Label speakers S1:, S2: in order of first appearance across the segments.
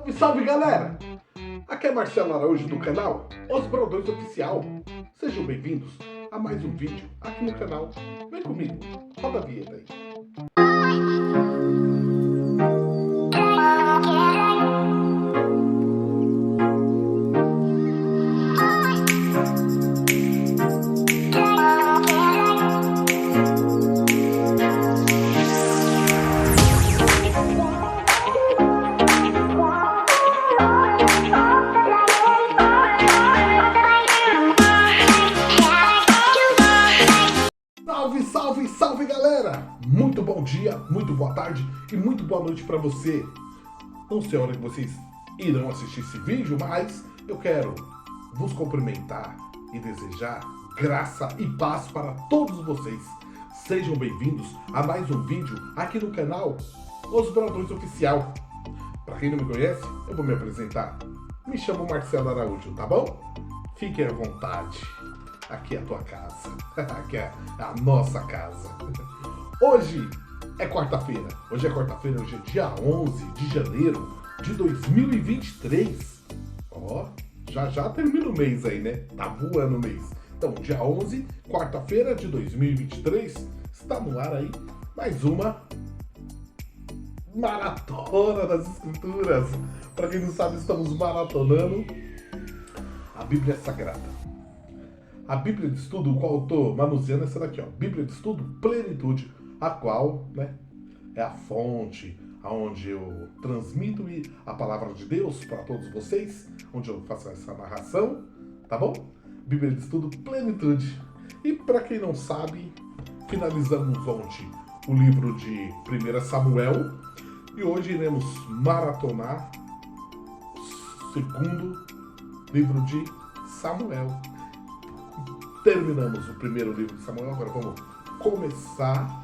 S1: Salve, salve galera! Aqui é Marcelo Araújo do canal Os Brandões Oficial. Sejam bem-vindos a mais um vídeo aqui no canal. Vem comigo, roda a vinheta aí. Salve, salve, salve galera! Muito bom dia, muito boa tarde e muito boa noite para você. Não sei a hora que vocês irão assistir esse vídeo, mas eu quero vos cumprimentar e desejar graça e paz para todos vocês. Sejam bem-vindos a mais um vídeo aqui no canal Os Brandões Oficial. Para quem não me conhece, eu vou me apresentar. Me chamo Marcelo Araújo, tá bom? Fiquem à vontade. Aqui é a tua casa. Aqui é a nossa casa. Hoje é quarta-feira. Hoje é dia 11 de janeiro de 2023. Ó, já termina o mês aí, né? Tá voando o mês. Então, dia 11, quarta-feira de 2023, está no ar aí mais uma maratona das escrituras. Para quem não sabe, estamos maratonando a Bíblia Sagrada. A Bíblia de Estudo, o qual eu estou manuseando, é essa daqui, ó. Bíblia de Estudo Plenitude, a qual, né, é a fonte onde eu transmito a palavra de Deus para todos vocês, onde eu faço essa narração, tá bom? Bíblia de Estudo Plenitude. E para quem não sabe, finalizamos ontem o livro de 1 Samuel e hoje iremos maratonar o segundo livro de Samuel. Terminamos o primeiro livro de Samuel, agora vamos começar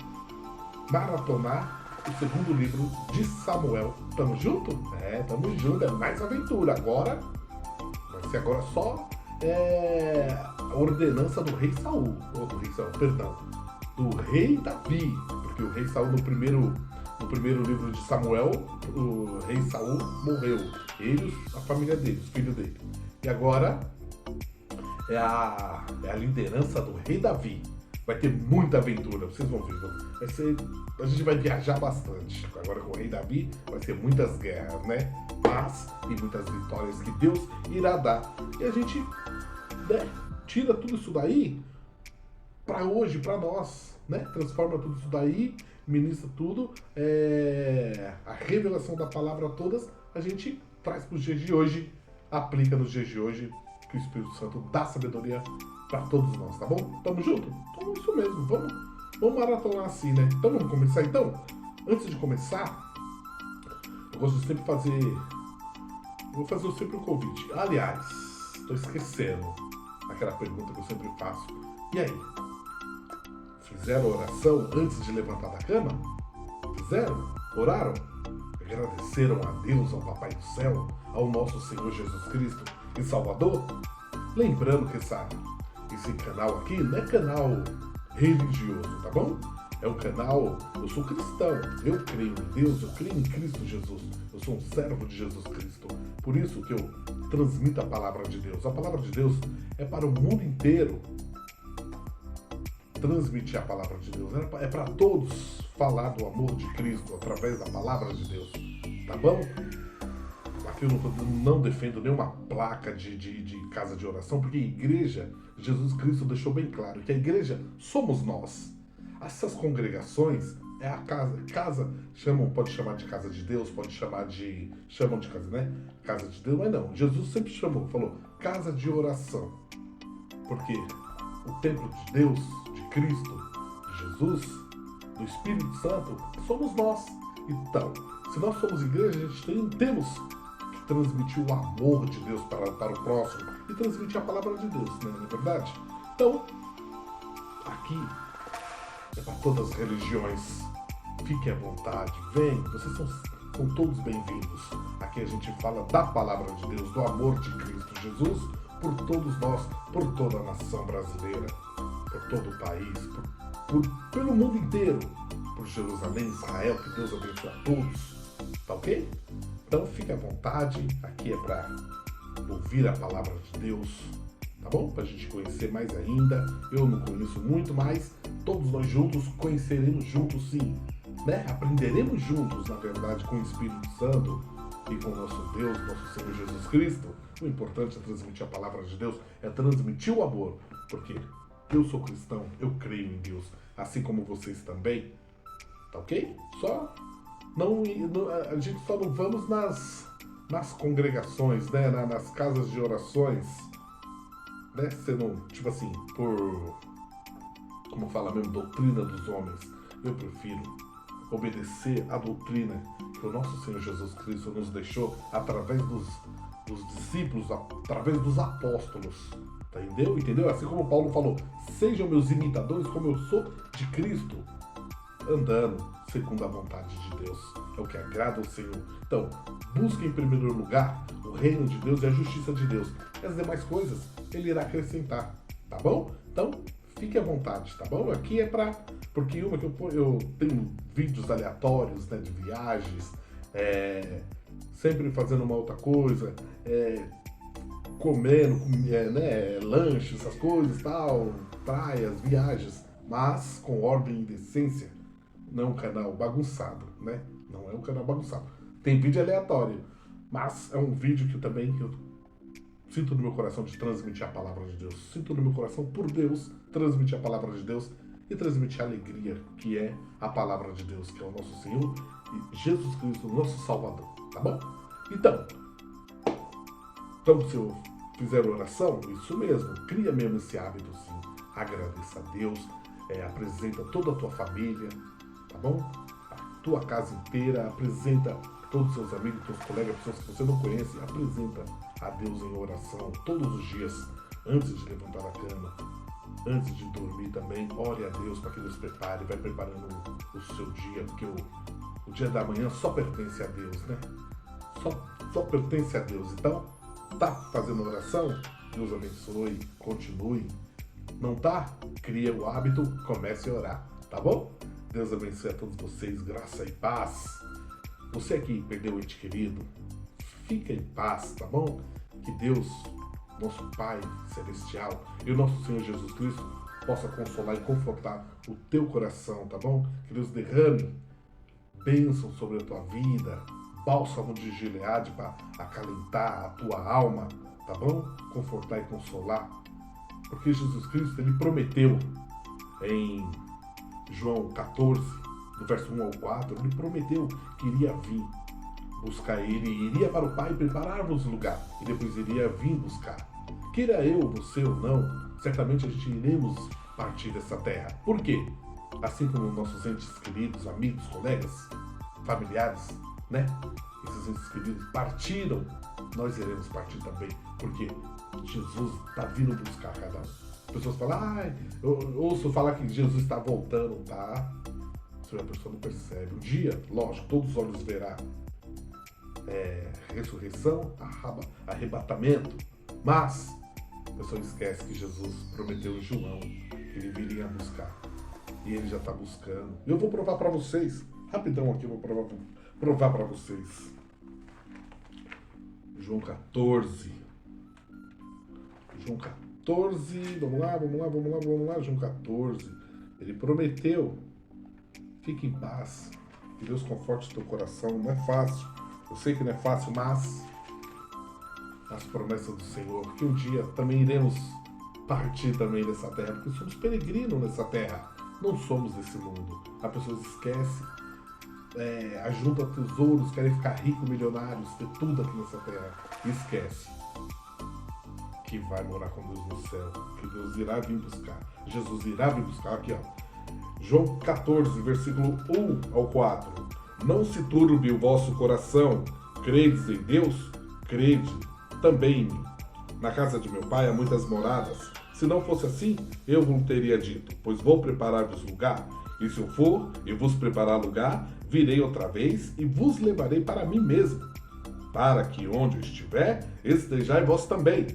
S1: a maratonar o segundo livro de Samuel. Tamo junto? É, tamo junto, é mais aventura. Agora, vai ser agora só a ordenança do rei Saul, ou do rei Saul, perdão, do rei Davi, porque o rei Saul no primeiro livro de Samuel, o rei Saul morreu, ele, a família dele, os filhos dele. E agora é a liderança do rei Davi. Vai ter muita aventura, vocês vão ver. A gente vai viajar bastante. Agora com o rei Davi vai ser muitas guerras, né? Paz e muitas vitórias que Deus irá dar. E a gente, né, tira tudo isso daí para hoje, para nós, né? Transforma tudo isso daí, ministra tudo, a revelação da palavra todas, a gente traz para os dias de hoje, aplica nos dias de hoje, que o Espírito Santo dá sabedoria para todos nós, tá bom? Tamo junto? Então isso mesmo, vamos maratonar assim, né? Então vamos começar então? Antes de começar, eu gosto de sempre vou fazer sempre um convite. Aliás, estou esquecendo aquela pergunta que eu sempre faço. E aí? Fizeram oração antes de levantar da cama? Fizeram? Oraram? Agradeceram a Deus, ao Papai do Céu, ao nosso Senhor Jesus Cristo e Salvador? Lembrando que esse canal aqui não é canal religioso, tá bom? É um canal, eu sou cristão, eu creio em Deus, eu creio em Cristo Jesus, eu sou um servo de Jesus Cristo, por isso que eu transmito a palavra de Deus. A palavra de Deus é para o mundo inteiro transmitir a palavra de Deus, é para todos falar do amor de Cristo através da palavra de Deus, tá bom? Aqui eu não defendo nenhuma placa de casa de oração, porque a igreja, Jesus Cristo deixou bem claro que a igreja somos nós. Essas congregações é a casa pode chamar de casa de Deus, chamam de casa, né? Casa de Deus, mas não, Jesus sempre falou casa de oração, porque o templo de Deus, de Cristo, de Jesus, do Espírito Santo, somos nós. Então, se nós somos igreja, a gente temos que transmitir o amor de Deus para o próximo e transmitir a palavra de Deus, não é verdade? Então, aqui é para todas as religiões. Fiquem à vontade, vem, vocês são todos bem-vindos. Aqui a gente fala da palavra de Deus, do amor de Cristo Jesus, por todos nós, por toda a nação brasileira, por todo o país, pelo mundo inteiro, por Jerusalém, Israel, que Deus abençoe a todos, tá ok? Então fique à vontade, aqui é para ouvir a palavra de Deus, tá bom? Para a gente conhecer mais ainda. Eu não conheço muito, mas todos nós juntos conheceremos juntos sim, né? Aprenderemos juntos, na verdade, com o Espírito Santo e com o nosso Deus, nosso Senhor Jesus Cristo. O importante é transmitir a palavra de Deus, é transmitir o amor, porque eu sou cristão, eu creio em Deus, assim como vocês também, tá ok? A gente só não vamos nas congregações, né? Nas casas de orações, né? Sendo, tipo assim, como fala mesmo, doutrina dos homens. Eu prefiro obedecer a doutrina que o nosso Senhor Jesus Cristo nos deixou através dos discípulos, através dos apóstolos. Entendeu? Assim como Paulo falou, sejam meus imitadores como eu sou de Cristo, andando segundo a vontade de Deus. É o que agrada ao Senhor. Então, busque em primeiro lugar o reino de Deus e a justiça de Deus. E as demais coisas Ele irá acrescentar, tá bom? Então, fique à vontade, tá bom? Aqui é porque eu tenho vídeos aleatórios, né, de viagens, sempre fazendo uma outra coisa, comendo, né, lanche, essas coisas, tal, praias, viagens, mas com ordem e decência. Não é um canal bagunçado, né? Não é um canal bagunçado. Tem vídeo aleatório, mas é um vídeo que eu sinto no meu coração de transmitir a palavra de Deus. Sinto no meu coração, por Deus, transmitir a palavra de Deus e transmitir a alegria que é a palavra de Deus, que é o nosso Senhor e Jesus Cristo, nosso Salvador, tá bom? Então, se eu fizer oração, isso mesmo, cria mesmo esse hábito, sim. Agradeça a Deus, apresenta toda a tua família, tá bom? A tua casa inteira, apresenta todos os seus amigos, teus colegas, pessoas que você não conhece, apresenta a Deus em oração todos os dias, antes de levantar da cama, antes de dormir também. Ore a Deus para que Deus prepare, vai preparando o seu dia, porque o dia da manhã só pertence a Deus, né? Só pertence a Deus. Então, tá fazendo oração? Deus abençoe, continue. Não tá? Cria o hábito, comece a orar, tá bom? Deus abençoe a todos vocês, graça e paz. Você que perdeu o ente querido, fica em paz, tá bom? Que Deus, nosso Pai Celestial e o nosso Senhor Jesus Cristo possa consolar e confortar o teu coração, tá bom? Que Deus derrame bênção sobre a tua vida, bálsamo de Gileade para acalentar a tua alma, tá bom? Confortar e consolar. Porque Jesus Cristo, Ele prometeu em João 14, do verso 1 ao 4, Ele prometeu que iria vir buscar Ele, iria para o Pai preparar-nos lugar, e depois iria vir buscar. Queira eu, você ou não, certamente a gente iremos partir dessa terra. Por quê? Assim como nossos entes queridos, amigos, colegas, familiares, né? Esses entes queridos partiram, nós iremos partir também, porque Jesus está vindo buscar cada um. As pessoas falam, eu ouço falar que Jesus está voltando, tá? Se a pessoa não percebe. Um dia, lógico, todos os olhos verão ressurreição, arrebatamento, mas a pessoa esquece que Jesus prometeu em João que Ele viria buscar. E Ele já está buscando. E eu vou provar para vocês, rapidão aqui, eu vou provar para vocês. João 14. João 14, vamos lá, João 14. Ele prometeu, fique em paz, que Deus conforte o teu coração. Não é fácil, eu sei que não é fácil, mas as promessas do Senhor, que um dia também iremos partir também dessa terra, porque somos peregrinos nessa terra, não somos desse mundo. As pessoas esquecem, ajunta tesouros, querem ficar ricos, milionários, ter tudo aqui nessa terra, e esquece que vai morar com Deus no céu, que Deus irá vir buscar, Jesus irá vir buscar. Aqui, ó, João 14, versículo 1 ao 4. Não se turbe o vosso coração, credes em Deus, crede também em mim. Na casa de meu pai há muitas moradas. Se não fosse assim, eu vos teria dito, pois vou preparar-vos lugar. E se eu for e vos preparar lugar, virei outra vez e vos levarei para mim mesmo, para que onde eu estiver, estejais vós também.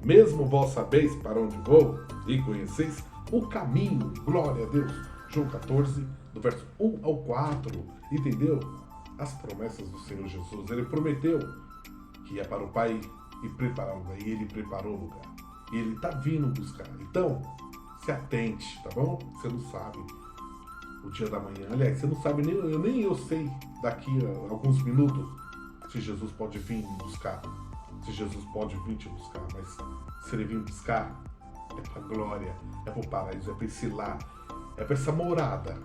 S1: Mesmo vós sabeis para onde vou e conheceis o caminho. Glória a Deus. João 14, do verso 1 ao 4. Entendeu? as promessas do Senhor Jesus. Ele prometeu que ia para o Pai e preparar o lugar. E ele preparou o lugar. E ele está vindo buscar. Então, se atente, tá bom? Você não sabe o dia da manhã. Aliás, você não sabe, nem eu sei daqui a alguns minutos se Jesus pode vir me buscar. Se Jesus pode vir te buscar. Mas se ele vir buscar, é para a glória, é para o paraíso, é para esse lar, é para essa morada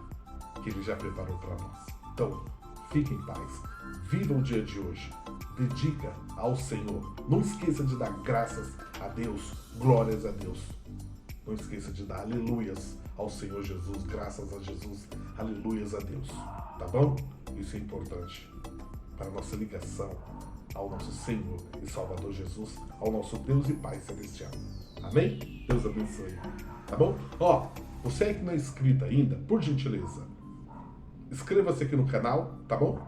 S1: que ele já preparou para nós. Então, fique em paz. Viva o dia de hoje. Dedica ao Senhor. Não esqueça de dar graças a Deus, glórias a Deus. Não esqueça de dar aleluias ao Senhor Jesus, graças a Jesus, aleluias a Deus. Tá bom? Isso é importante para a nossa ligação ao nosso Senhor e Salvador Jesus, ao nosso Deus e Pai Celestial. Amém? Deus abençoe. Tá bom? Ó, você aí que não é inscrito ainda, por gentileza, inscreva-se aqui no canal, tá bom?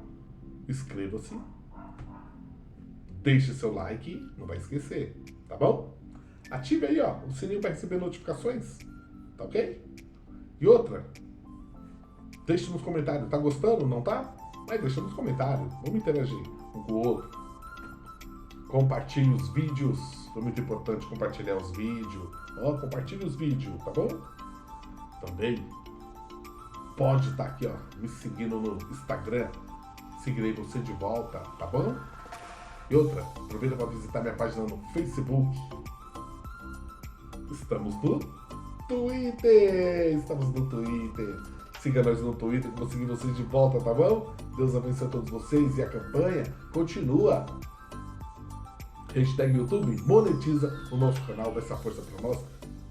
S1: Inscreva-se. Deixe seu like, não vai esquecer, tá bom? Ative aí, ó, o sininho para receber notificações, tá ok? E outra, deixe nos comentários, tá gostando, não tá? Mas deixa nos comentários, vamos interagir um com o outro. Compartilhe os vídeos, foi muito importante compartilhar os vídeos. Ó, compartilhe os vídeos, tá bom? Também pode estar aqui, ó, me seguindo no Instagram, seguirei você de volta, tá bom? E outra, aproveita para visitar minha página no Facebook. Estamos no Twitter. Siga nós no Twitter, que eu vou seguir vocês de volta, tá bom? Deus abençoe a todos vocês e a campanha continua. Hashtag YouTube monetiza o nosso canal, dá essa força para nós,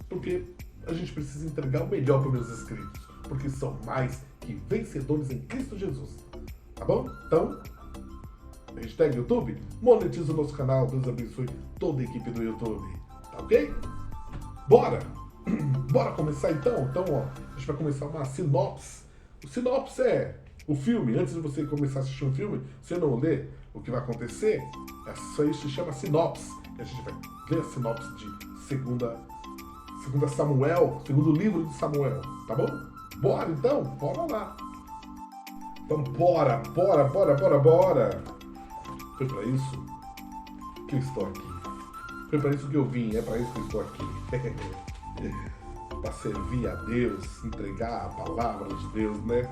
S1: porque a gente precisa entregar o melhor para os meus inscritos, porque são mais que vencedores em Cristo Jesus. Tá bom? Então, hashtag YouTube monetiza o nosso canal. Deus abençoe toda a equipe do YouTube. Tá ok? Bora! Bora começar então? Então, ó, a gente vai começar uma sinopse. O sinopse é o filme. Antes de você começar a assistir um filme, você não lê o que vai acontecer, isso aí se chama sinopse. A gente vai ler a sinopse de segunda Samuel, segundo livro de Samuel, tá bom? Bora então? Bora lá! Então bora! Foi para isso que eu estou aqui. Foi para isso que eu vim, é para isso que eu estou aqui. Para servir a Deus, entregar a palavra de Deus, né?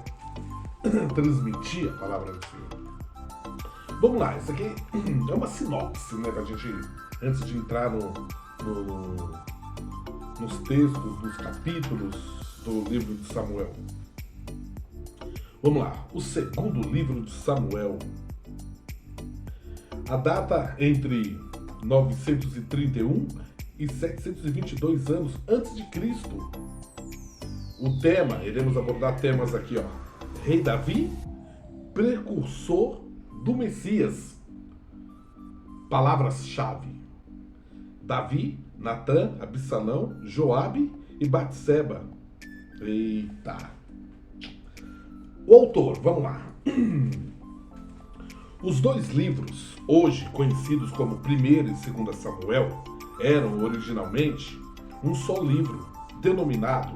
S1: Transmitir a palavra do Senhor. Vamos lá, isso aqui é uma sinopse, né? Pra gente, antes de entrar nos textos, nos capítulos do livro de Samuel. Vamos lá, o segundo livro de Samuel. A data entre 931 e 722 anos antes de Cristo. O tema, iremos abordar temas aqui, ó. Rei Davi, precursor do Messias. Palavras-chave: Davi, Natã, Absalão, Joabe e Batseba. Eita! O autor, vamos lá. Os dois livros, hoje conhecidos como 1º e 2 Samuel, eram originalmente um só livro, denominado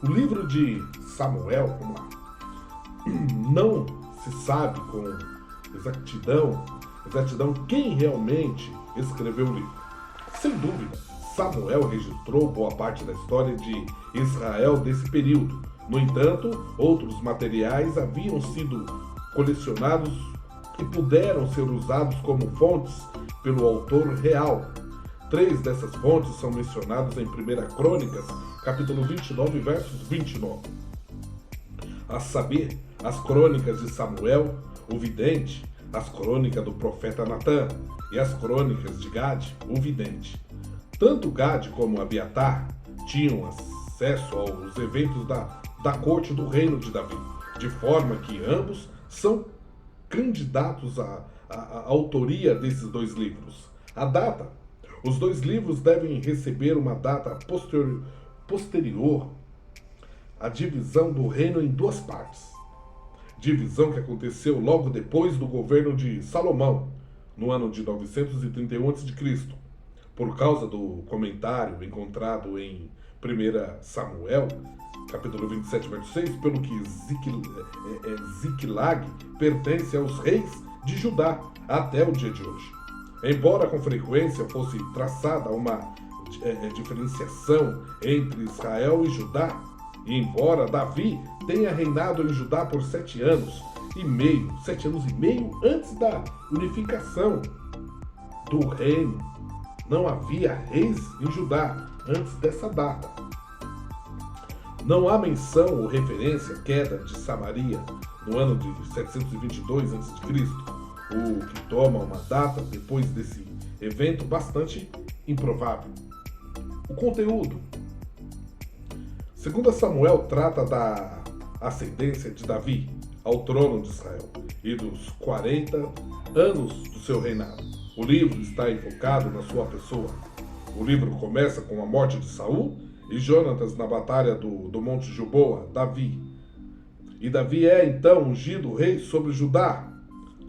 S1: o livro de Samuel. Vamos lá. Não se sabe com exatidão quem realmente escreveu o livro. Sem dúvida, Samuel registrou boa parte da história de Israel desse período. No entanto, outros materiais haviam sido colecionados e puderam ser usados como fontes pelo autor real. 3 dessas fontes são mencionadas em 1 Crônicas, capítulo 29, versos 29. A saber, as crônicas de Samuel, o vidente, as crônicas do profeta Natã e as crônicas de Gade, o vidente. Tanto Gade como Abiatar tinham acesso aos eventos da corte do reino de Davi, de forma que ambos são candidatos à autoria desses dois livros. A data: os dois livros devem receber uma data posterior à divisão do reino em 2 partes. Divisão que aconteceu logo depois do governo de Salomão, no ano de 931 a.C. Por causa do comentário encontrado em 1 Samuel, capítulo 27, verso 6, pelo que Ziklag pertence aos reis de Judá até o dia de hoje. Embora com frequência fosse traçada uma diferenciação entre Israel e Judá, e embora Davi tenha reinado em Judá por 7 anos e meio antes da unificação do reino, não havia reis em Judá antes dessa data. Não há menção ou referência à queda de Samaria no ano de 722 a.C., o que toma uma data depois desse evento bastante improvável. O conteúdo. 2 Samuel trata da ascendência de Davi ao trono de Israel e dos 40 anos do seu reinado. O livro está enfocado na sua pessoa. O livro começa com a morte de Saul e Jonatas na batalha do Monte Gilboa, Davi. E Davi é então ungido rei sobre Judá,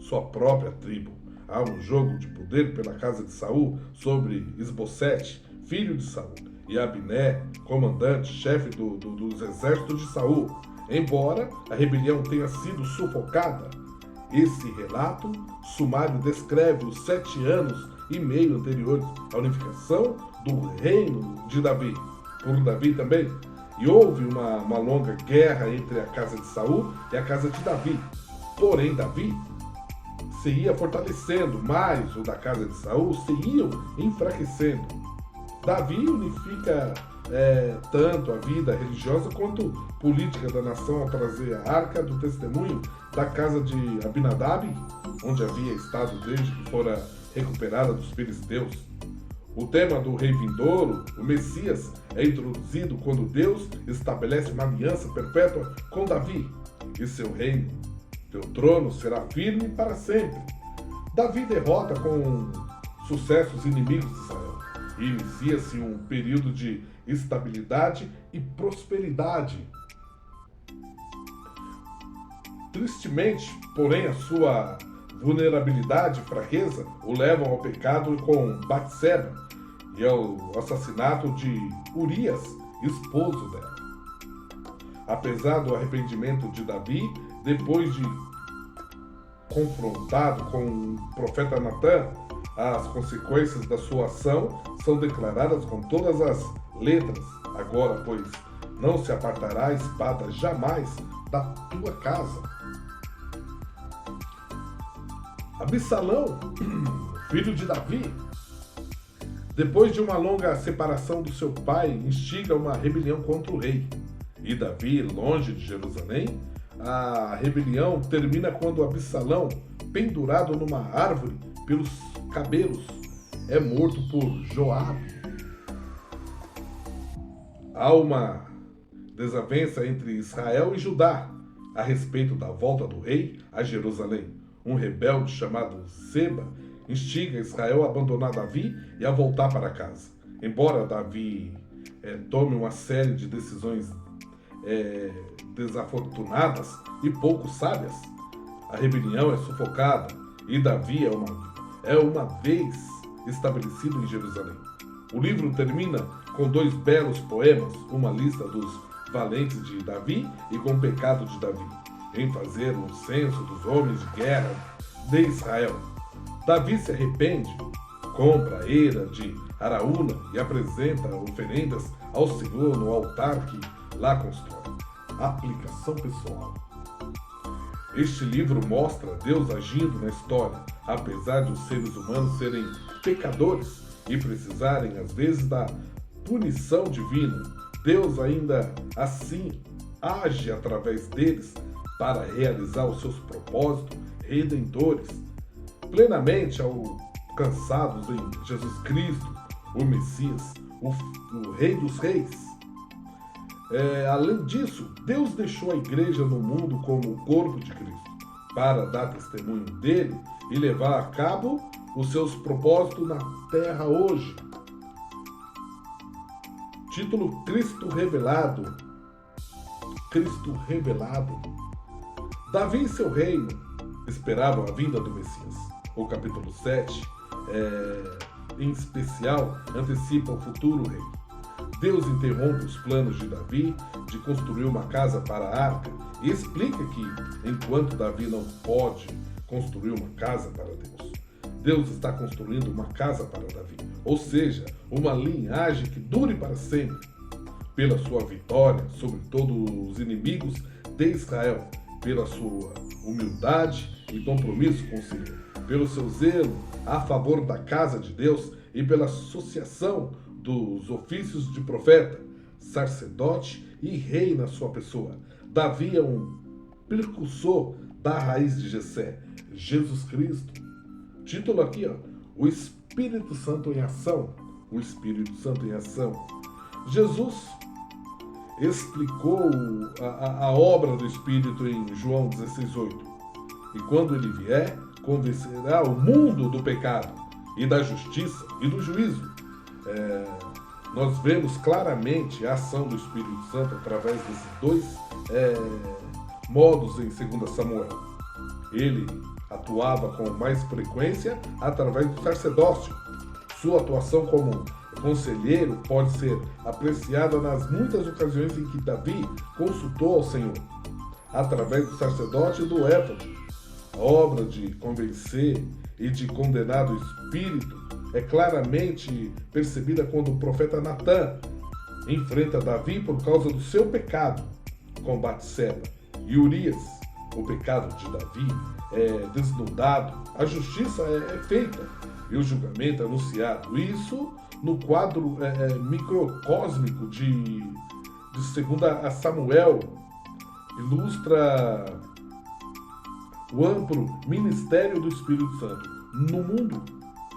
S1: sua própria tribo. Há um jogo de poder pela casa de Saul sobre Isbosete, filho de Saul, e Abner, comandante, chefe dos exércitos de Saul. Embora a rebelião tenha sido sufocada, esse relato sumário descreve os 7 anos e meio anteriores à unificação do reino de Davi, por Davi também. E houve uma longa guerra entre a casa de Saul e a casa de Davi. Porém, Davi se ia fortalecendo, mas o da casa de Saul se iam enfraquecendo. Davi unifica tanto a vida religiosa quanto política da nação ao trazer a arca do testemunho da casa de Abinadab, onde havia estado desde que fora recuperada dos filisteus. O tema do rei vindouro, o Messias, é introduzido quando Deus estabelece uma aliança perpétua com Davi, e seu reino, seu trono, será firme para sempre. Davi derrota com sucesso os inimigos de Israel, e inicia-se um período de estabilidade e prosperidade. Tristemente, porém, a sua vulnerabilidade e fraqueza o levam ao pecado com Batseba e ao assassinato de Urias, esposo dela. Apesar do arrependimento de Davi, depois de confrontado com o profeta Natã, as consequências da sua ação são declaradas com todas as letras. Agora, pois, não se apartará a espada jamais da tua casa. Absalão, filho de Davi, depois de uma longa separação do seu pai, instiga uma rebelião contra o rei. E Davi, longe de Jerusalém, a rebelião termina quando Absalão, pendurado numa árvore pelos cabelos, é morto por Joabe. Há uma desavença entre Israel e Judá a respeito da volta do rei a Jerusalém. Um rebelde chamado Seba instiga Israel a abandonar Davi e a voltar para casa. Embora Davi tome uma série de decisões desafortunadas e pouco sábias, a rebelião é sufocada e Davi é uma vez estabelecido em Jerusalém. O livro termina com 2 belos poemas, uma lista dos valentes de Davi e com o pecado de Davi, em fazer um censo dos homens de guerra de Israel. Davi se arrepende, compra a eira de Araúna e apresenta oferendas ao Senhor no altar que lá constrói. Aplicação pessoal. Este livro mostra Deus agindo na história, apesar de os seres humanos serem pecadores e precisarem às vezes da punição divina. Deus ainda assim age através deles para realizar os seus propósitos redentores, plenamente alcançados em Jesus Cristo, o Messias, o Rei dos Reis. Além disso, Deus deixou a igreja no mundo como o corpo de Cristo, para dar testemunho dele e levar a cabo os seus propósitos na terra hoje. Título: Cristo Revelado. Cristo Revelado. Davi e seu reino esperavam a vinda do Messias. O capítulo 7, em especial, antecipa o futuro rei. Deus interrompe os planos de Davi de construir uma casa para a arca e explica que, enquanto Davi não pode construir uma casa para Deus, Deus está construindo uma casa para Davi, ou seja, uma linhagem que dure para sempre. Pela sua vitória sobre todos os inimigos de Israel, pela sua humildade e compromisso com o Senhor, pelo seu zelo a favor da casa de Deus e pela associação dos ofícios de profeta, sacerdote e rei na sua pessoa. Davi é um precursor da raiz de Jessé, Jesus Cristo. Título aqui, ó, o Espírito Santo em ação. O Espírito Santo em ação. Jesus explicou a obra do Espírito em João 16,8. E quando ele vier, convencerá o mundo do pecado e da justiça e do juízo. Nós vemos claramente a ação do Espírito Santo através desses dois modos em 2 Samuel. Ele atuava com mais frequência através do sacerdócio. Sua atuação como conselheiro pode ser apreciada nas muitas ocasiões em que Davi consultou ao Senhor, através do sacerdote e do éfode. A obra de convencer e de condenar o Espírito é claramente percebida quando o profeta Natã enfrenta Davi por causa do seu pecado com Batseba e Urias. O pecado de Davi é desnudado, a justiça é feita e o julgamento é anunciado. Isso no quadro microcósmico de 2 Samuel ilustra o amplo ministério do Espírito Santo no mundo,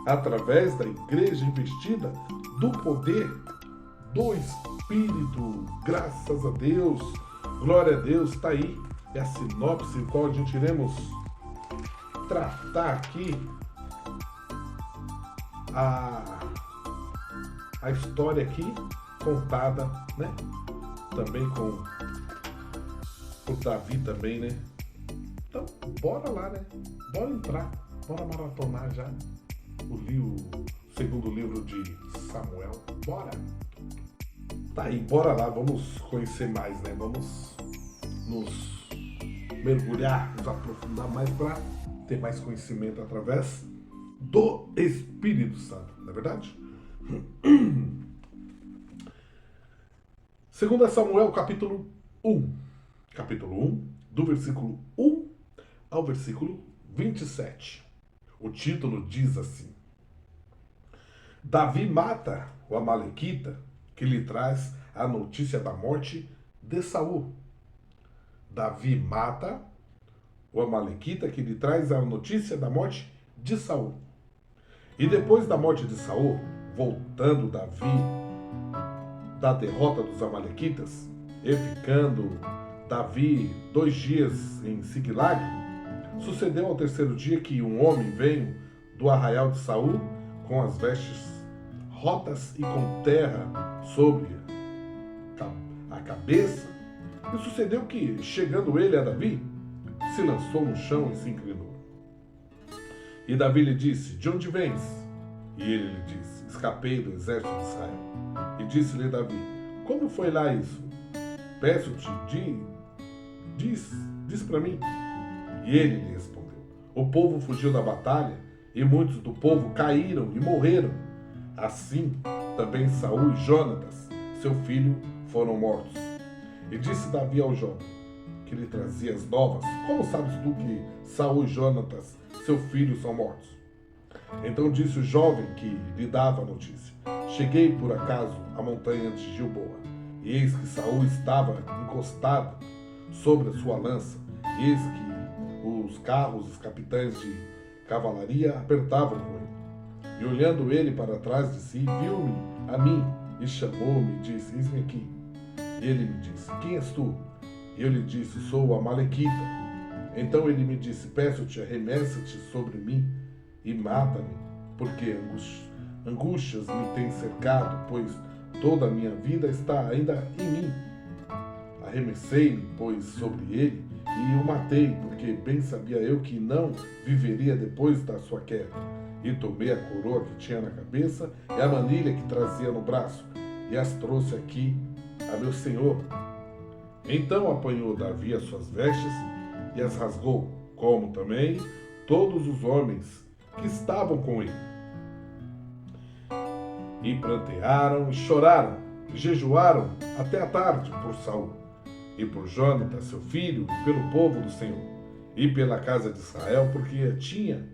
S1: através da igreja investida do poder do Espírito. Graças a Deus, glória a Deus, está aí. É a sinopse em qual a gente iremos tratar aqui a história aqui contada, né? Também por Davi também, né? Então, bora lá, né? Bora entrar, bora maratonar já o segundo livro de Samuel. Bora! Tá aí, bora lá, vamos conhecer mais, né? Vamos nos mergulhar, nos aprofundar mais para ter mais conhecimento através do Espírito Santo, não é verdade? 2 Samuel, capítulo 1. Capítulo 1, do versículo 1 ao versículo 27. O título diz assim: Davi mata o amalequita que lhe traz a notícia da morte de Saul. Davi mata o amalequita que lhe traz a notícia da morte de Saul. E depois da morte de Saul, voltando Davi da derrota dos amalequitas, e ficando Davi 2 dias em Siclag, sucedeu ao 3º dia que um homem veio do arraial de Saul com as vestes rotas e com terra sobre a cabeça. E sucedeu que, chegando ele a Davi, se lançou no chão e se inclinou. E Davi lhe disse: De onde vens? E ele lhe disse: Escapei do exército de Israel. E disse-lhe Davi: Como foi lá isso? Peço-te, diz para mim. E ele lhe respondeu: O povo fugiu da batalha, e muitos do povo caíram e morreram. Assim, também Saul e Jonatas, seu filho, foram mortos. E disse Davi ao jovem que lhe trazia as novas: Como sabes tu que Saul e Jonatas, seu filho, são mortos? Então disse o jovem que lhe dava a notícia: Cheguei por acaso à montanha de Gilboa, e eis que Saul estava encostado sobre a sua lança, e eis que os carros, os capitães de cavalaria apertavam com ele. E olhando ele para trás de si, viu-me a mim, e chamou-me e disse: Eis-me aqui. E ele me disse: Quem és tu? E eu lhe disse: Sou o amalequita. Então ele me disse: Peço-te, arremessa-te sobre mim e mata-me, porque angústias me têm cercado, pois toda a minha vida está ainda em mim. Arremessei-me, pois, sobre ele e o matei, porque bem sabia eu que não viveria depois da sua queda. E tomei a coroa que tinha na cabeça e a manilha que trazia no braço, e as trouxe aqui a meu senhor. Então apanhou Davi as suas vestes e as rasgou, como também todos os homens que estavam com ele. E prantearam e choraram, e jejuaram até a tarde por Saul, e por Jonatas, seu filho, e pelo povo do Senhor, e pela casa de Israel, porque tinha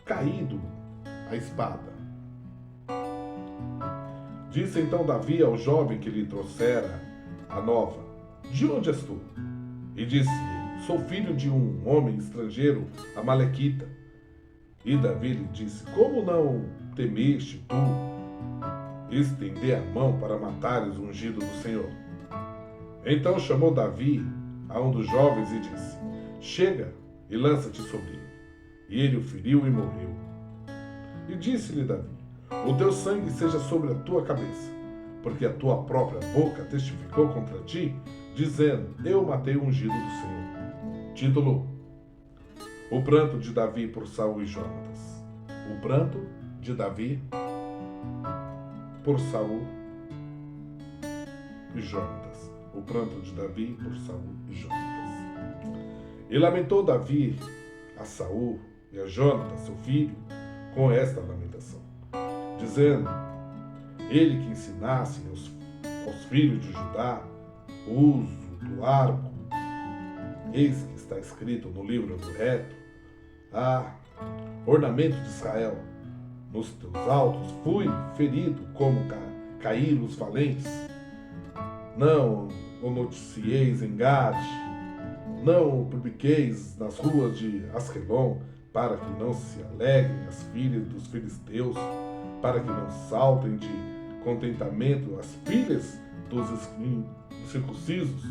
S1: caído a espada. Disse então Davi ao jovem que lhe trouxera a nova: De onde és tu? E disse ele: Sou filho de um homem estrangeiro, amalequita. E Davi lhe disse: Como não temeste tu estender a mão para matares o ungido do Senhor? Então chamou Davi a um dos jovens e disse: Chega e lança-te sobre ele. E ele o feriu e morreu. E disse-lhe Davi: O teu sangue seja sobre a tua cabeça, porque a tua própria boca testificou contra ti, dizendo: Eu matei o ungido do Senhor. Título: O pranto de Davi por Saul e Jonatas. O pranto de Davi por Saul e Jonatas. O pranto de Davi por Saul e Jonatas. E lamentou Davi a Saul e a Jonatas, seu filho, com esta lamentação, dizendo: Ele que ensinasse aos filhos de Judá o uso do arco, eis que está escrito no livro do reto: ornamento de Israel, nos teus altos fui ferido como caíram os valentes. Não o noticieis em Gade, não o publiqueis nas ruas de Asquelon, para que não se alegrem as filhas dos filisteus, para que não saltem de contentamento as filhas dos incircuncisos.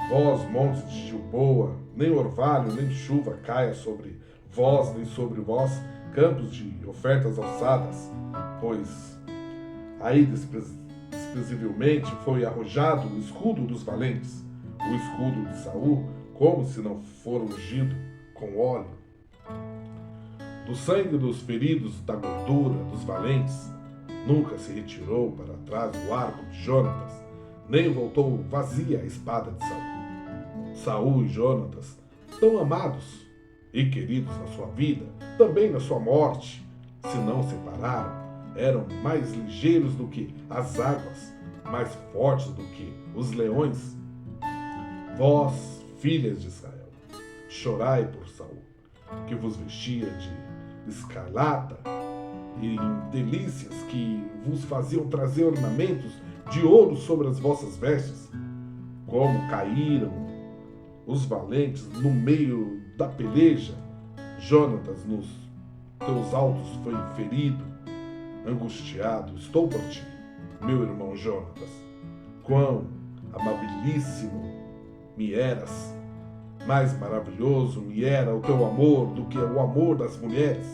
S1: Vós, montes de Gilboa, nem orvalho, nem chuva caia sobre vós, nem sobre vós, campos de ofertas alçadas, pois aí desprezivelmente foi arrojado o escudo dos valentes, o escudo de Saul, como se não for ungido com óleo. Do sangue dos feridos, da gordura dos valentes, nunca se retirou para trás o arco de Jonatas, nem voltou vazia a espada de Saul. Saul e Jonatas, tão amados e queridos na sua vida, também na sua morte, se não separaram, eram mais ligeiros do que as águas, mais fortes do que os leões. Vós, filhas de Israel, chorai por Saul, que vos vestia de escarlata e em delícias, que vos faziam trazer ornamentos de ouro sobre as vossas vestes. Como caíram os valentes no meio da peleja, Jonatas nos teus altos foi ferido. Angustiado estou por ti, meu irmão Jonatas. Quão amabilíssimo me eras, mais maravilhoso me era o teu amor do que o amor das mulheres.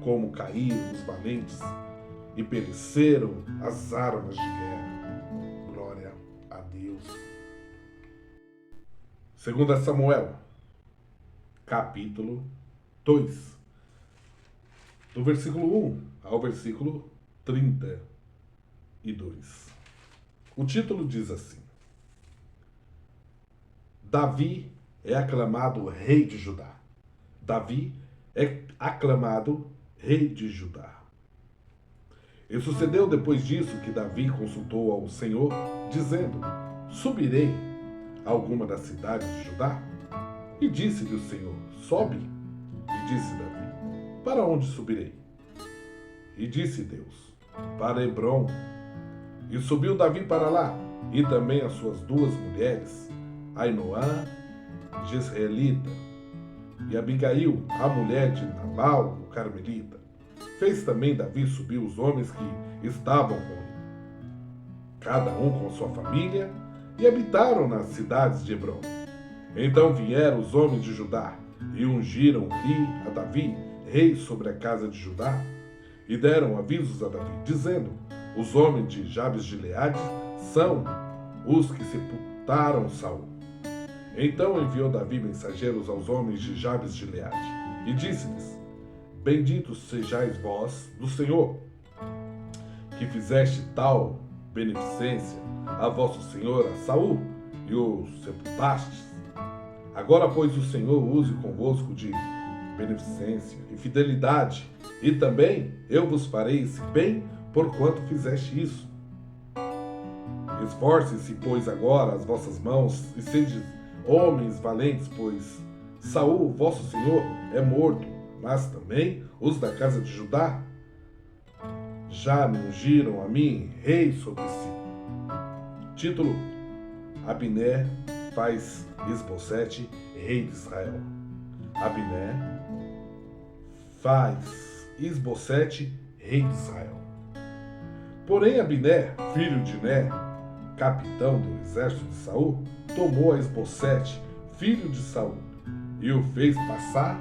S1: Como caíram os valentes e pereceram as armas de guerra. Glória a Deus. 2 Samuel, capítulo 2, do versículo 1 ao versículo 32. O título diz assim: Davi é aclamado rei de Judá. Davi é aclamado rei de Judá. E sucedeu depois disso que Davi consultou ao Senhor, dizendo: Subirei a alguma das cidades de Judá? E disse-lhe o Senhor: Sobe. E disse Davi: Para onde subirei? E disse Deus: Para Hebrom. E subiu Davi para lá, e também as suas duas mulheres, Ainoã, Jezreelita, e Abigail, a mulher de Nabal, o carmelita. Fez também Davi subir os homens que estavam com ele, cada um com sua família, e habitaram nas cidades de Hebrom. Então vieram os homens de Judá, e ungiram-lhe a Davi, rei sobre a casa de Judá, e deram avisos a Davi, dizendo: Os homens de Jabes de Gileade são os que sepultaram Saul. Então enviou Davi mensageiros aos homens de Jabes de Gileade, e disse-lhes: Benditos sejais vós do Senhor, que fizeste tal beneficência a vosso senhor, a Saul, e o sepultastes. Agora, pois, o Senhor use convosco de beneficência e fidelidade, e também eu vos farei esse bem, porquanto fizeste isso. Esforce-se, pois, agora as vossas mãos, e sede homens valentes, pois Saul, vosso senhor, é morto, mas também os da casa de Judá já me ungiram a mim rei sobre si. Título: Abner faz Isbosete rei de Israel. Abner faz Isbosete rei de Israel. Porém Abner, filho de Ner, capitão do exército de Saul, tomou a Isbosete, filho de Saul, e o fez passar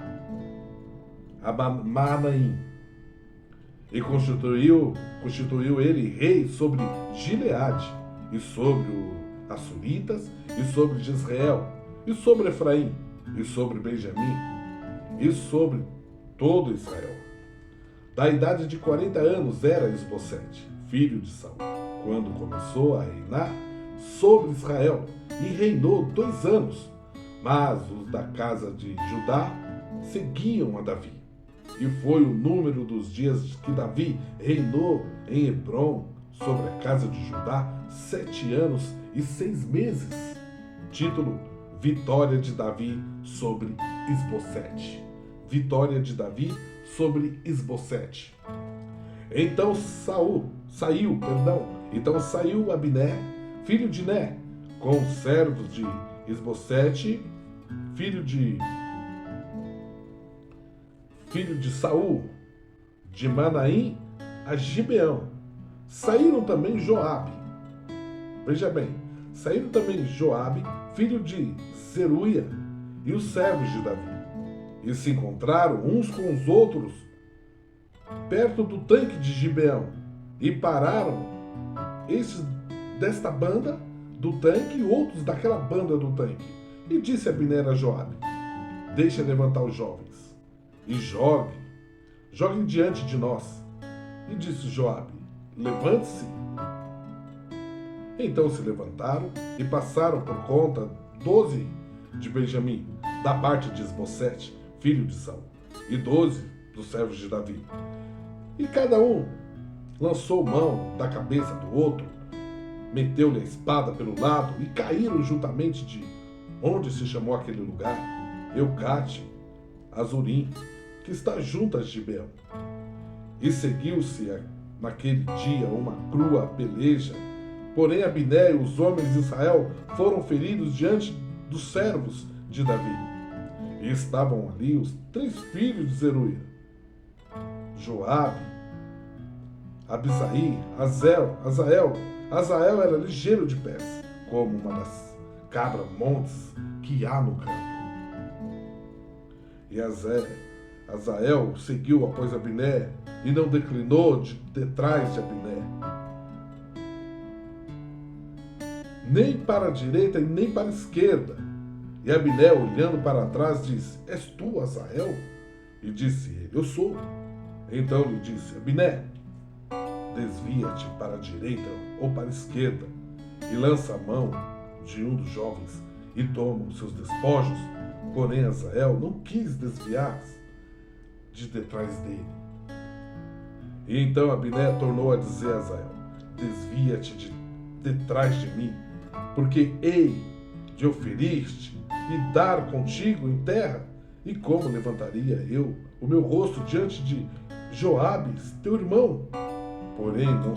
S1: a Mahanaim, e constituiu ele rei sobre Gileade, e sobre os Assuritas, e sobre Jezreel, e sobre Efraim, e sobre Benjamim, e sobre todo Israel. Da idade de 40 anos era Isbosete, filho de Saul, quando começou a reinar sobre Israel, e reinou 2 anos. Mas os da casa de Judá seguiam a Davi. E foi o número dos dias que Davi reinou em Hebrom sobre a casa de Judá 7 anos e 6 meses. Título: Vitória de Davi sobre Isbosete. Vitória de Davi sobre Isbosete. Então saiu Abner, filho de Ner, com os servos de Isbosete, filho de Saul, de Manaim a Gibeão. Saíram também Joabe. Veja bem, saíram também Joabe, filho de Zeruia, e os servos de Davi. E se encontraram uns com os outros perto do tanque de Gibeão, e pararam estes desta banda do tanque e outros daquela banda do tanque. E disse Abner a Joabe: deixa levantar os jovens, e joguem diante de nós. E disse Joabe: levante-se. Então se levantaram e passaram por conta 12 de Benjamim, da parte de Isbosete, filho de Saul, e 12 dos servos de Davi. E cada um lançou mão da cabeça do outro, meteu-lhe a espada pelo lado, e caíram juntamente de onde se chamou aquele lugar Eucate, Azurim, que está junto a Gibeão. E seguiu-se naquele dia uma crua peleja. Porém Abner e os homens de Israel foram feridos diante dos servos de Davi. E estavam ali os 3 filhos de Zeruia: Joabe, Abisaí, Azael. Azael era ligeiro de pés, como uma das cabras-montes que há no campo. E Azael seguiu após Abner, e não declinou detrás de Abner, nem para a direita e nem para a esquerda. E Abner, olhando para trás, disse: és tu, Azael? E disse ele: eu sou. Então lhe disse: Abner, desvia-te para a direita ou para a esquerda, e lança a mão de um dos jovens, e toma os seus despojos. Porém Azael não quis desviar-se de detrás dele. E então Abner tornou a dizer a Azael: desvia-te de detrás de mim, porque hei de oferir-te e dar contigo em terra. E como levantaria eu o meu rosto diante de Joabe, teu irmão? Porém, não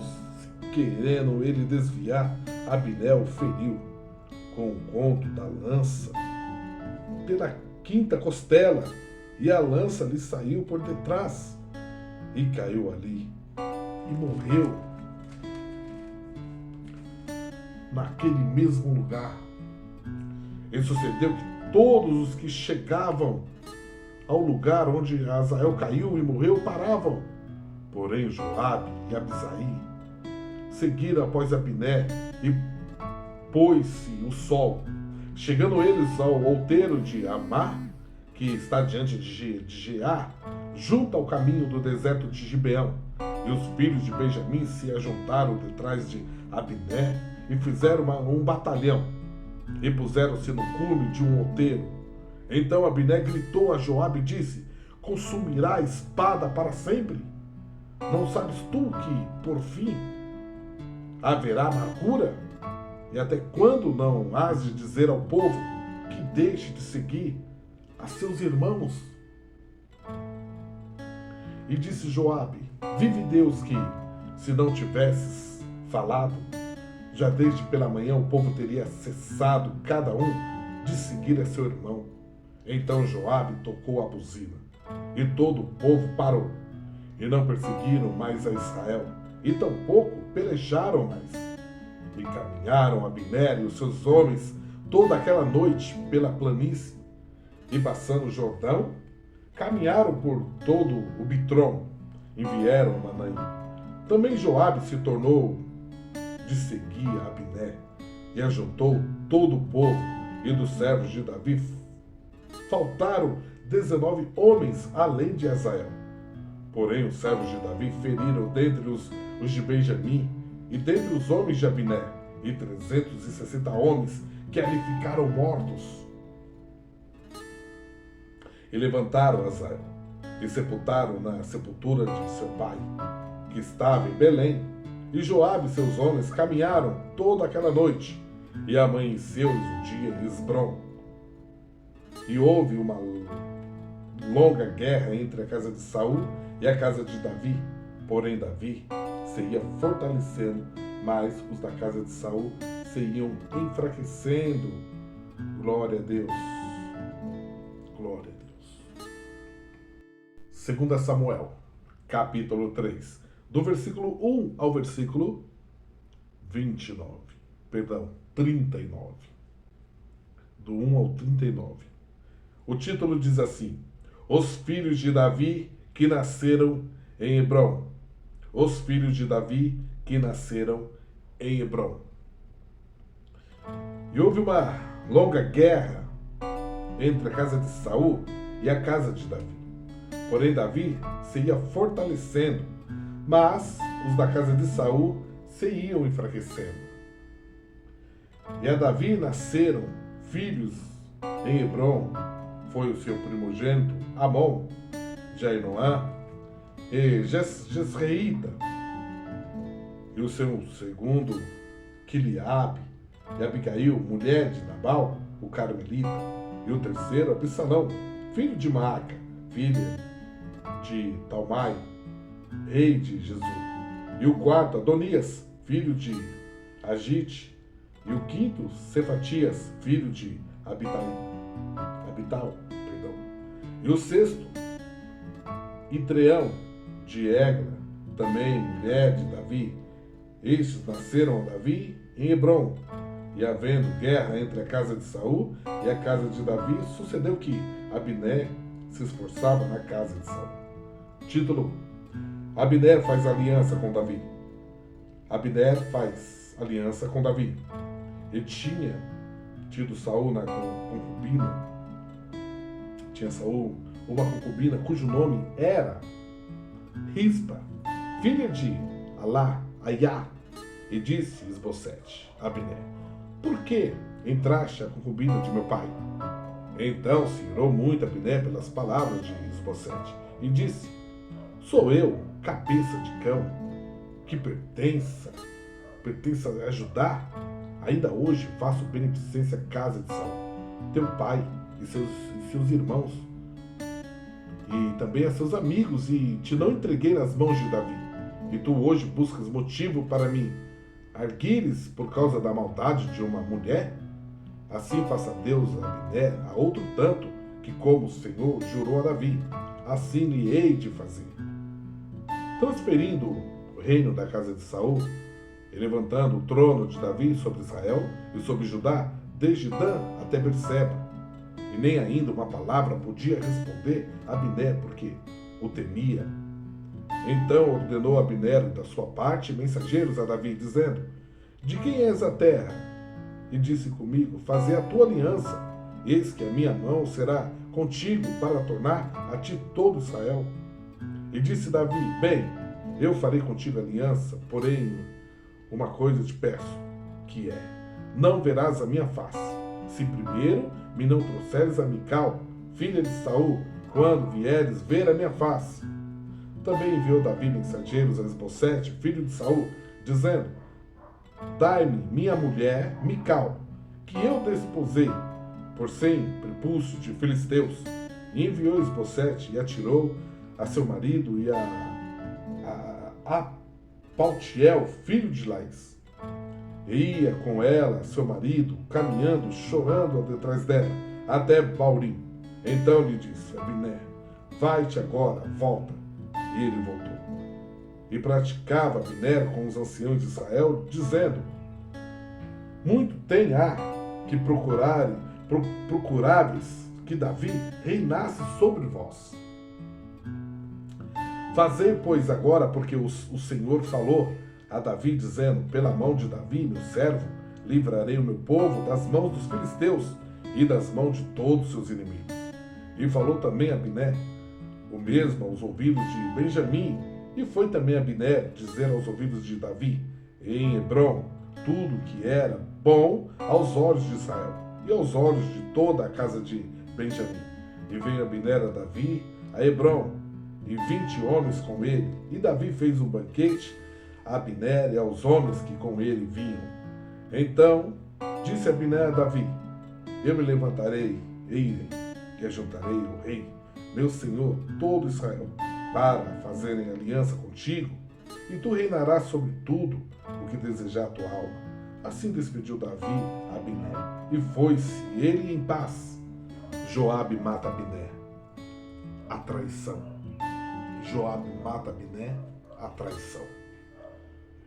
S1: querendo ele desviar, Abner o feriu com o conto da lança pela 5ª costela, e a lança lhe saiu por detrás, e caiu ali, e morreu naquele mesmo lugar. E sucedeu que todos os que chegavam ao lugar onde Azael caiu e morreu paravam. Porém Joabe e Abisaí seguiram após Abner, e pôs-se o sol. Chegando eles ao outeiro de Amar, que está diante de Gear, junto ao caminho do deserto de Gibeão, E os filhos de Benjamim se ajuntaram detrás de Abner e fizeram um batalhão, e puseram-se no cume de um outeiro. Então Abner gritou a Joabe e disse: consumirá a espada para sempre? Não sabes tu que, por fim, haverá amargura? E até quando não has de dizer ao povo que deixe de seguir a seus irmãos? E disse Joabe: vive Deus que, se não tivesses falado, já desde pela manhã o povo teria cessado cada um de seguir a seu irmão. Então Joabe tocou a buzina, e todo o povo parou, e não perseguiram mais a Israel, e tampouco pelejaram mais. E caminharam Abner e os seus homens toda aquela noite pela planície, e passando o Jordão, caminharam por todo o Bitrom, e vieram a Manaim. Também Joabe se tornou de seguir a Abner, e ajuntou todo o povo, e dos servos de Davi faltaram 19 homens, além de Azael. Porém os servos de Davi feriram dentre os de Benjamim, e dentre os homens de Abner, e 360 homens que ali ficaram mortos. E levantaram Azael, e sepultaram na sepultura de seu pai, que estava em Belém. E Joabe e seus homens caminharam toda aquela noite, e amanheceu-lhes o dia em Esbrom. E houve uma longa guerra entre a casa de Saul e a casa de Davi. Porém Davi se ia fortalecendo, mas os da casa de Saul se iam enfraquecendo. Glória a Deus. Glória a Deus. 2 Samuel, capítulo 3, do versículo 1 ao versículo 39. Do 1 ao 39. O título diz assim: Os filhos de Davi que nasceram em Hebrom. Os filhos de Davi que nasceram em Hebrom. E houve uma longa guerra entre a casa de Saul e a casa de Davi. Porém Davi se ia fortalecendo, mas os da casa de Saul se iam enfraquecendo. E a Davi nasceram filhos em Hebrom. Foi o seu primogênito Amon, Jainoã e Jesreíta, e o seu segundo Quiliabe, e Abigail, mulher de Nabal, o Carmelita, e o terceiro Absalão, filho de Maaca, filha de Talmai, rei de Jesus, e o quarto Adonias, filho de Agite, e o quinto Cefatias, filho de Abital, e o sexto Itreão de Egla, também mulher de Davi. Estes nasceram a Davi em Hebrom. E havendo guerra entre a casa de Saul e a casa de Davi, sucedeu que Abner se esforçava na casa de Saul. Título: Abner faz aliança com Davi. Abner faz aliança com Davi. E tinha tido Saul na concubina. Tinha Saul uma concubina cujo nome era Rispa, filha de Aiá. E disse Esbocete a Abner: Por que entraste a concubina de meu pai? Então se irou muito Abner pelas palavras de Esbocete e disse: Sou eu, cabeça de cão, que pertença a Judá? Ainda hoje faço beneficência à casa de Saul, teu pai, e seus irmãos, e também a seus amigos, e te não entreguei nas mãos de Davi. E tu hoje buscas motivo para me arguires por causa da maldade de uma mulher? Assim faça Deus a Abner a outro tanto, que como o Senhor jurou a Davi, assim lhe hei de fazer. Transferindo o reino da casa de Saul, e levantando o trono de Davi sobre Israel e sobre Judá, desde Dan até Berseba, e nem ainda uma palavra podia responder a Abner, porque o temia. Então ordenou Abner da sua parte mensageiros a Davi, dizendo: De quem és a terra? E disse comigo: Fazei a tua aliança, eis que a minha mão será contigo para tornar a ti todo Israel. E disse Davi: Bem, Eu farei contigo aliança, porém uma coisa te peço, que é, não verás a minha face, se primeiro me não trouxeres a Mical, filha de Saul, quando vieres ver a minha face. Também enviou Davi mensageiros a Esbocete, filho de Saul, dizendo, dai-me minha mulher Mical, que eu desposei, por 100 prepulsos de filisteus. E enviou Esbocete e atirou a seu marido e a Paltiel, filho de Laís. E ia com ela, seu marido, caminhando, chorando detrás dela, até Baurim. Então lhe disse, Abner, vai-te agora, volta. E ele voltou. E praticava Abner com os anciãos de Israel, dizendo, muito tem há que procuráveis que Davi reinasse sobre vós. Fazei, pois, agora, porque o Senhor falou a Davi, dizendo, pela mão de Davi, meu servo, livrarei o meu povo das mãos dos filisteus e das mãos de todos os seus inimigos. E falou também Abner, o mesmo aos ouvidos de Benjamim, e foi também Abner dizer aos ouvidos de Davi, em Hebrom, tudo que era bom aos olhos de Israel, e aos olhos de toda a casa de Benjamim. E veio Abner a Davi, a Hebrom, e 20 homens com ele, e Davi fez um banquete a Abner e aos homens que com ele vinham. Então disse Abner a Davi, eu me levantarei e irei, e ajuntarei o rei, meu senhor, todo Israel, para fazerem aliança contigo, e tu reinarás sobre tudo o que desejar a tua alma. Assim despediu Davi a Abner, e foi-se ele em paz. Joabe mata Abner. A traição. Joabe mata Abner, a traição.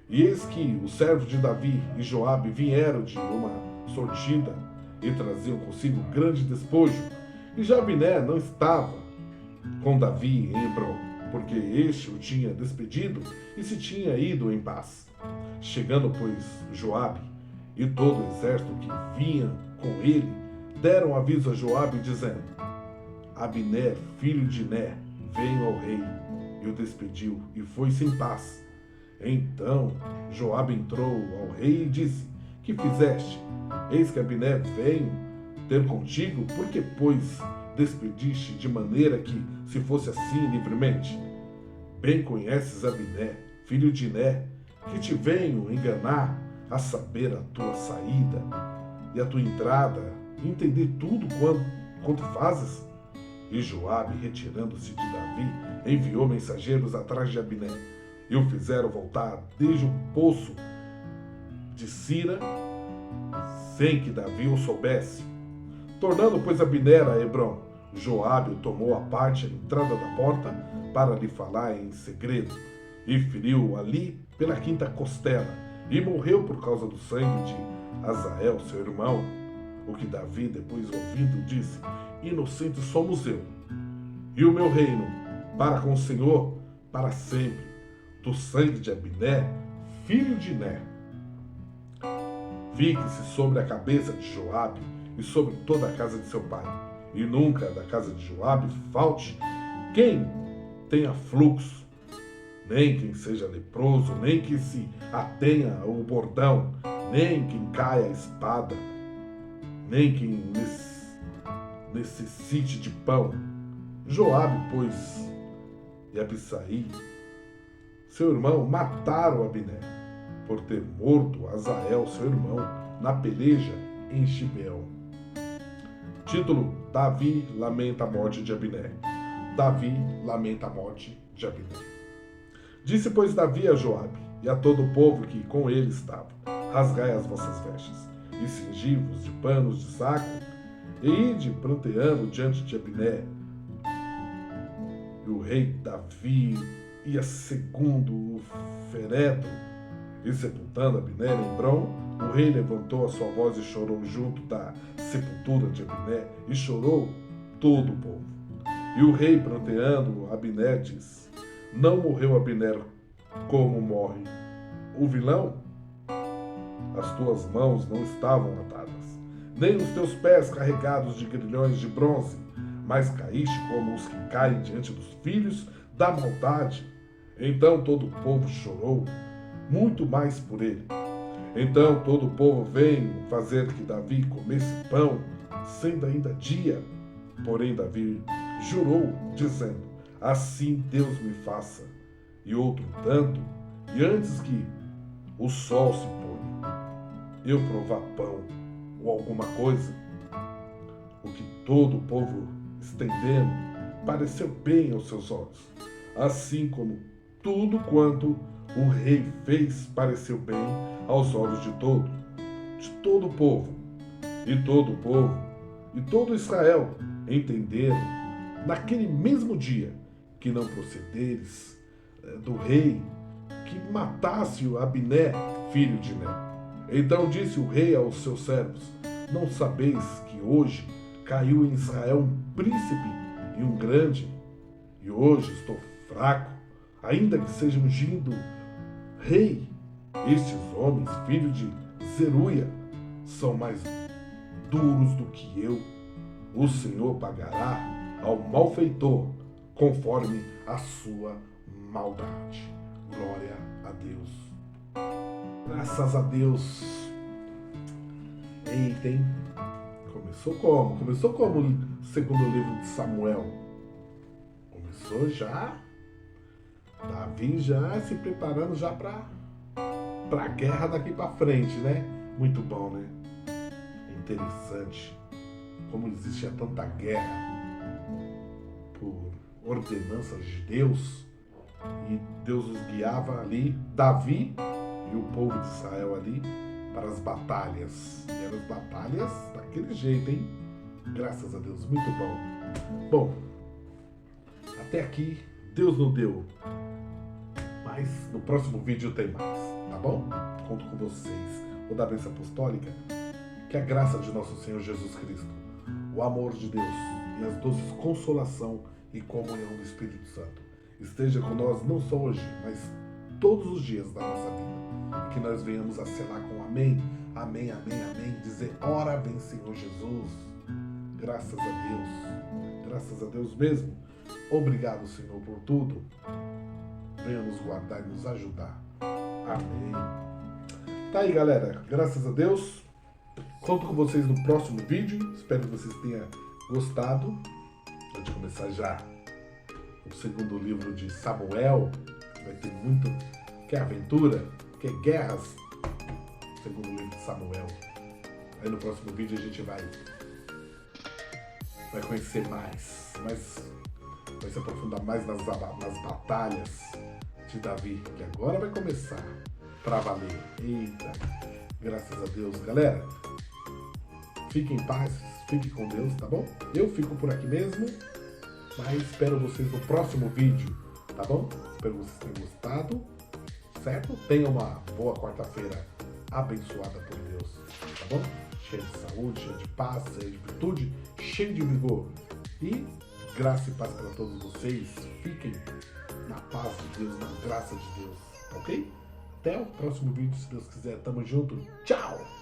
S1: E eis que os servos de Davi e Joabe vieram de uma sortida e traziam consigo grande despojo. E já Abner não estava com Davi em Hebrom, porque este o tinha despedido e se tinha ido em paz. Chegando, pois, Joabe e todo o exército que vinha com ele, deram aviso a Joabe, dizendo, Abner, filho de Ner, veio ao rei, e o despediu, e foi-se em paz. Então Joabe entrou ao rei e disse, que fizeste? Eis que Abner veio ter contigo, porque, pois, despediste de maneira que se fosse assim livremente? Bem conheces Abner, filho de Ner, que te venho enganar, a saber a tua saída e a tua entrada, e entender tudo quanto fazes. E Joabe, retirando-se de Davi, enviou mensageiros atrás de Abner, e o fizeram voltar desde o poço de Sira, sem que Davi o soubesse. Tornando, pois, Abner a Hebrom, Joabe o tomou à parte à entrada da porta para lhe falar em segredo, e feriu ali pela quinta costela, e morreu por causa do sangue de Azael, seu irmão. O que Davi, depois ouvindo, disse, inocente somos eu, e o meu reino, para com o Senhor, para sempre, do sangue de Abner, filho de Ner. Fique-se sobre a cabeça de Joabe e sobre toda a casa de seu pai, e nunca da casa de Joabe falte quem tenha fluxo, nem quem seja leproso, nem que se atenha ao bordão, nem quem caia a espada, nem quem necessite de pão. Joabe, pois, e Abissai, seu irmão, mataram Abner, por ter morto Azael, seu irmão, na peleja em Gibeão. Título: Davi lamenta a morte de Abner. Davi lamenta a morte de Abner. Disse, pois, Davi a Joabe e a todo o povo que com ele estava, rasgai as vossas vestes, e cingi-vos de panos de saco, e ide pranteando diante de Abner. E o rei Davi ia segundo o féretro, e sepultando Abner em Hebrom, o rei levantou a sua voz e chorou junto da sepultura de Abner, e chorou todo o povo. E o rei, pranteando Abner, disse, não morreu Abner como morre o vilão? As tuas mãos não estavam atadas, nem os teus pés carregados de grilhões de bronze, mas caíste como os que caem diante dos filhos da maldade. Então todo o povo chorou muito mais por ele. Então todo o povo veio fazer que Davi comesse pão, sendo ainda dia. Porém Davi jurou, dizendo: assim Deus me faça, e outro tanto, e antes que o sol se ponha, eu provar pão ou alguma coisa. O que todo o povo estendendo pareceu bem aos seus olhos, assim como tudo quanto o rei fez pareceu bem aos olhos de todo o povo. E todo Israel entenderam naquele mesmo dia que não procederes do rei que matasse o Abiné, filho de Ner. Então disse o rei aos seus servos: não sabeis que hoje caiu em Israel um príncipe e um grande, e hoje estou fraco, ainda que seja ungido rei. Estes homens, filhos de Zeruia, são mais duros do que eu. O Senhor pagará ao malfeitor conforme a sua maldade. Glória a Deus. Graças a Deus. Eita, hein? Começou como? Começou como o segundo livro de Samuel? Começou já. Davi já se preparando já para a guerra daqui para frente, né? Muito bom, né? É interessante como existia tanta guerra por ordenanças de Deus, e Deus os guiava ali, Davi e o povo de Israel ali, para as batalhas. E eram as batalhas daquele jeito, hein? Graças a Deus, muito bom. Bom, até aqui Deus não deu, mas no próximo vídeo tem mais, tá bom? Conto com vocês. Vou dar a bênção apostólica. Que a graça de nosso Senhor Jesus Cristo, o amor de Deus e as doces consolação e comunhão do Espírito Santo esteja com nós não só hoje, mas todos os dias da nossa vida. E que nós venhamos a selar com amém, amém, amém, amém. Dizer: ora vem Senhor Jesus. Graças a Deus mesmo. Obrigado, Senhor, por tudo. Venha nos guardar e nos ajudar. Amém. Tá aí, galera. Graças a Deus. Conto com vocês no próximo vídeo. Espero que vocês tenham gostado. Pode começar já o segundo livro de Samuel. Vai ter muito. Que aventura, que guerras. Segundo livro de Samuel. Aí no próximo vídeo a gente vai conhecer mais. Vai se aprofundar mais nas batalhas de Davi. Que agora vai começar pra valer. Eita. Graças a Deus, galera. Fiquem em paz, fiquem com Deus, tá bom? Eu fico por aqui mesmo, mas espero vocês no próximo vídeo, tá bom? Espero que vocês tenham gostado, certo? Tenham uma boa quarta-feira abençoada por Deus, tá bom? Cheia de saúde, cheia de paz, cheia de virtude, cheia de vigor. E graça e paz para todos vocês. Fiquem na paz de Deus, na graça de Deus, ok? Até o próximo vídeo, se Deus quiser. Tamo junto. Tchau!